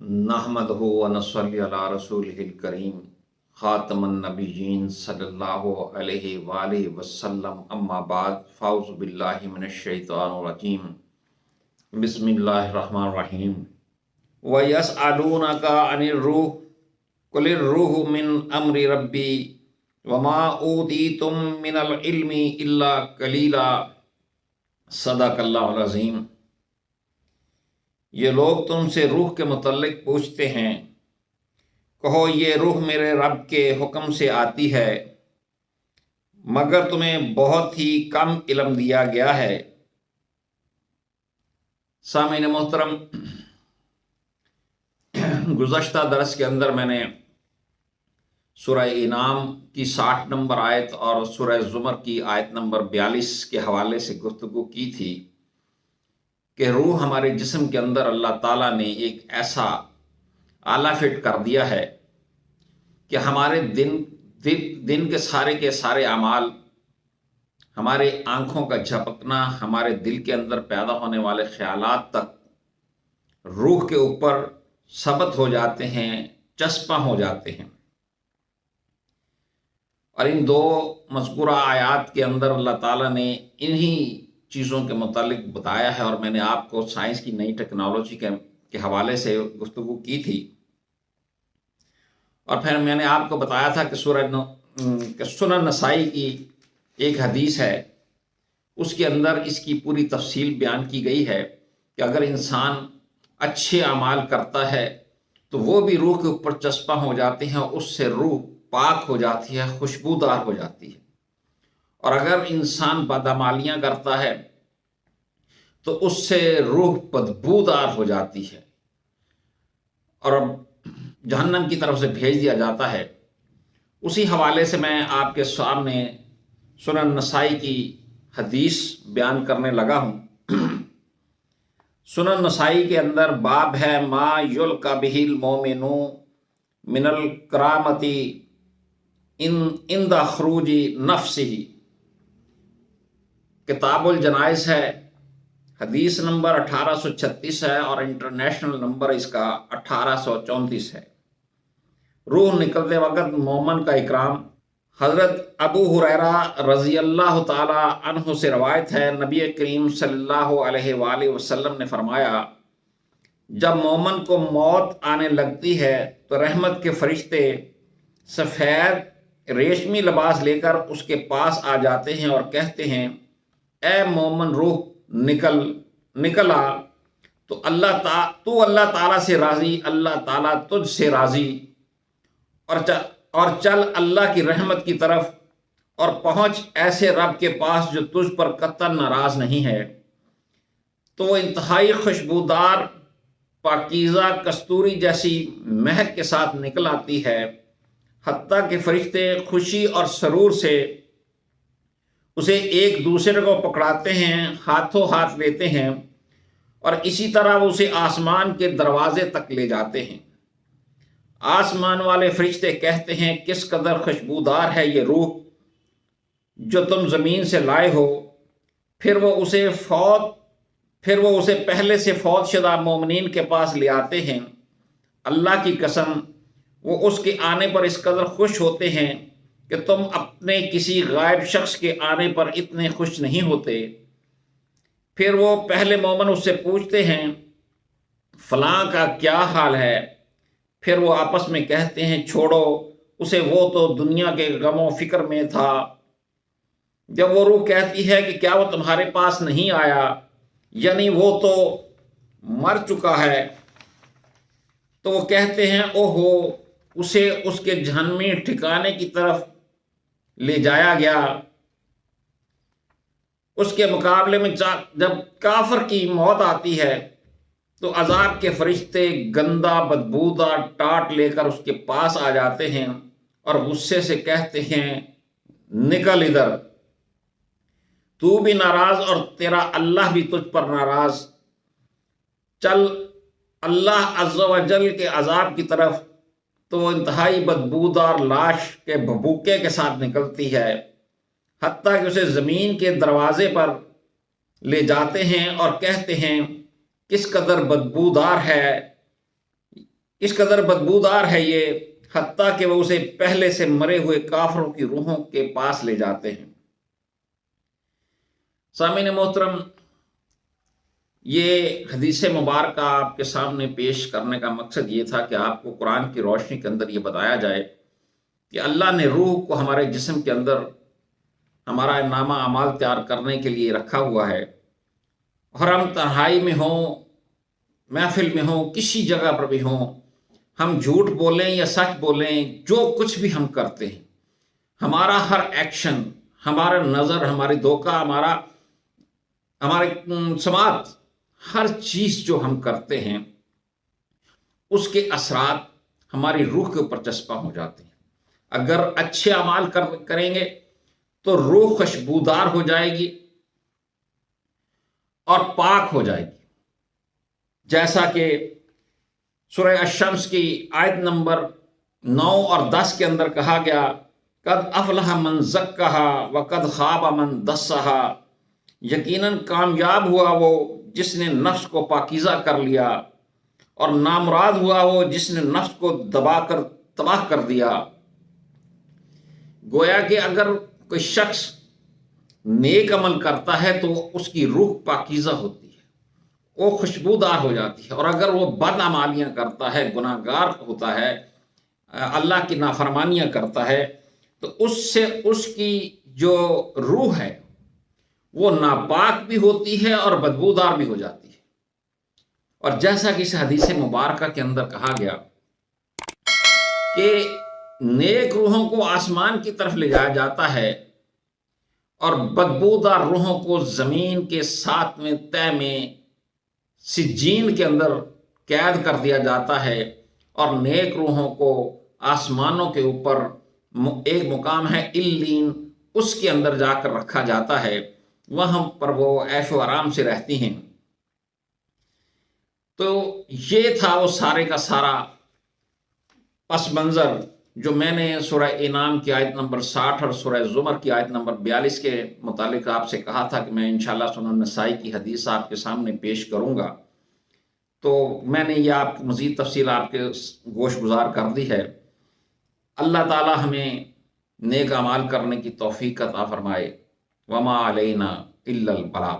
नहमदहु व नस्सल्ली अला रसूलिहिल करीम ख़ातमुन नबिय्यीन सल्लल्लाहु अलैहि वालिहि वसल्लम अम्मा बाद फ़ाउज़ु बिल्लाहि मिनश शैतानिर रजीम बिस्मिल्लाहिर रहमानिर रहीम व यसअलूनका अनिर रूह कुलिर रूहु मिन अम्रि रब्बी वमा ऊतीतुम मिनल इल्मि इल्ला कलीला सदक़ल्लाहुल अज़ीम। ये लोग तुमसे रूह के मुतल्लिक पूछते हैं, कहो ये रूह मेरे रब के हुक्म से आती है, मगर तुम्हें बहुत ही कम इल्म दिया गया है। सामीन मोहतरम, गुज़श्ता दरस के अंदर मैंने सूरह इनाम की 60 नंबर आयत और सूरह ज़ुमर की आयत नंबर 42 के हवाले से गुफ्तगू की थी कि रूह हमारे जिस्म के अंदर अल्लाह ताला ने एक ऐसा आला फिट कर दिया है कि हमारे दिन के सारे अमाल, हमारे आँखों का झपकना, हमारे दिल के अंदर पैदा होने वाले ख्यालात तक रूह के ऊपर सबत हो जाते हैं, चस्पा हो जाते हैं। और इन दो मज़कूरा आयात के अंदर अल्लाह ताला ने इन्हीं चीज़ों के मुतालिक बताया है, और मैंने आपको साइंस की नई टेक्नोलॉजी के हवाले से गुफ्तगू की थी। और फिर मैंने आपको बताया था कि सुनन नसाई की एक हदीस है, उसके अंदर इसकी पूरी तफसील बयान की गई है कि अगर इंसान अच्छे अमाल करता है तो वो भी रूह के ऊपर चस्पा हो जाते हैं, उससे रूह पाक हो जाती है, खुशबूदार हो जाती है। और अगर इंसान बदअमालियाँ करता है तो उससे रूह बदबूदार हो जाती है और जहन्नम की तरफ से भेज दिया जाता है। उसी हवाले से मैं आपके सामने सुनन नसाई की हदीस बयान करने लगा हूँ। सुनन नसाई के अंदर बाब है मा युल्का बिहिल मोमिनु मिनल करामती इन द खरूजी नफ्सिही। किताबुल जनाइज़ है, हदीस नंबर 1836 है और इंटरनेशनल नंबर इसका 1834 है। रूह निकलते वक़्त मोमन का इकराम। हज़रत अबू हुरैरा रज़ी अल्लाह ताला अन्हु से रवायत है, नबी करीम सल्लल्लाहु अलैहि वसल्लम ने फरमाया, जब मोमन को मौत आने लगती है तो रहमत के फरिश्ते सफ़ेद रेशमी लिबास लेकर उसके पास आ जाते हैं और कहते हैं, ए मोमन रूह निकल आ, तो अल्लाह ताला से राज़ी, अल्लाह ताला तुझ से राज़ी, और चल अल्लाह की रहमत की तरफ और पहुँच ऐसे रब के पास जो तुझ पर कतई नाराज़ नहीं है। तो वो इंतहाई खुशबूदार पाकीज़ा कस्तूरी जैसी महक के साथ निकल आती है, हत्ता के फरिश्ते खुशी और सरूर से उसे एक दूसरे को पकड़ाते हैं, हाथों हाथ लेते हैं, और इसी तरह वो उसे आसमान के दरवाजे तक ले जाते हैं। आसमान वाले फरिश्ते कहते हैं, किस कदर खुशबूदार है ये रूह जो तुम ज़मीन से लाए हो। फिर वो उसे पहले से फौत शुदा मोमिनीन के पास ले आते हैं। अल्लाह की कसम, वो उसके आने पर इस कदर खुश होते हैं कि तुम अपने किसी गायब शख्स के आने पर इतने खुश नहीं होते। फिर वो पहले मोमिन उससे पूछते हैं, फलां का क्या हाल है। फिर वो आपस में कहते हैं, छोड़ो उसे, वो तो दुनिया के गमों फिक्र में था। जब वो रूह कहती है कि क्या वो तुम्हारे पास नहीं आया, यानी वो तो मर चुका है, तो वो कहते हैं, ओहो, उसे उसके जहन्नमी ठिकाने की तरफ ले जाया गया। उसके मुकाबले में जब काफिर की मौत आती है तो अजाब के फरिश्ते गंदा बदबूदार टाट लेकर उसके पास आ जाते हैं और गुस्से से कहते हैं, निकल इधर, तू भी नाराज और तेरा अल्लाह भी तुझ पर नाराज, चल अल्लाह अज़्ज़ा व जल के अजाब की तरफ। तो वो इंतहाई बदबूदार लाश के भभूके के साथ निकलती है, हत्ता कि उसे ज़मीन के दरवाजे पर ले जाते हैं और कहते हैं, किस कदर बदबूदार है اس قدر بدبودار ہے یہ، حتیٰ کہ وہ اسے پہلے سے مرے ہوئے کافروں کی روحوں کے پاس لے جاتے ہیں۔ سامعین محترم، یہ حدیث مبارکہ آپ کے سامنے پیش کرنے کا مقصد یہ تھا کہ آپ کو قرآن کی روشنی کے اندر یہ بتایا جائے کہ اللہ نے روح کو ہمارے جسم کے اندر ہمارا نامہ اعمال تیار کرنے کے لیے رکھا ہوا ہے، اور ہم تنہائی میں ہوں، محفل میں ہوں، کسی جگہ پر بھی ہوں، ہم جھوٹ بولیں یا سچ بولیں، جو کچھ بھی ہم کرتے ہیں، ہمارا ہر ایکشن، ہمارا نظر، ہماری دھوکہ، ہماری سماعت، ہر چیز جو ہم کرتے ہیں اس کے اثرات ہماری روح کے اوپر چسپاں ہو جاتے ہیں۔ اگر اچھے اعمال کریں گے تو روح خوشبودار ہو جائے گی اور پاک ہو جائے گی، جیسا کہ سورہ الشمس کی آیت نمبر 9 اور 10 کے اندر کہا گیا، قد افلح من زکھا وقد خاب من دسہا، یقیناً کامیاب ہوا وہ جس نے نفس کو پاکیزہ کر لیا، اور نامراد ہوا وہ جس نے نفس کو دبا کر تباہ کر دیا۔ گویا کہ اگر کوئی شخص نیک عمل کرتا ہے تو اس کی روح پاکیزہ ہوتی ہے، وہ خوشبودار ہو جاتی ہے، اور اگر وہ بد اعمالیاں کرتا ہے، گناہ گار ہوتا ہے، اللہ کی نافرمانیاں کرتا ہے، تو اس سے اس کی جو روح ہے وہ ناپاک بھی ہوتی ہے اور بدبودار بھی ہو جاتی ہے۔ اور جیسا کہ اس حدیث مبارکہ کے اندر کہا گیا کہ نیک روحوں کو آسمان کی طرف لے جایا جاتا ہے اور بدبودار روحوں کو زمین کے 7ویں تہہ میں سجین کے اندر قید کر دیا جاتا ہے، اور نیک روحوں کو آسمانوں کے اوپر ایک مقام ہے علیین، اس کے اندر جا کر رکھا جاتا ہے، وہاں پر وہ عیش و آرام سے رہتی ہیں۔ تو یہ تھا وہ سارے کا سارا پس منظر جو میں نے سورہ انعام کی آیت نمبر 60 اور سورہ زمر کی آیت نمبر 42 کے متعلق آپ سے کہا تھا کہ میں انشاءاللہ سنن نسائی کی حدیث آپ کے سامنے پیش کروں گا، تو میں نے یہ آپ کی مزید تفصیل آپ کے گوش گزار کر دی ہے۔ اللہ تعالی ہمیں نیک اعمال کرنے کی توفیق عطا فرمائے۔ وما علینا الا البلاغ۔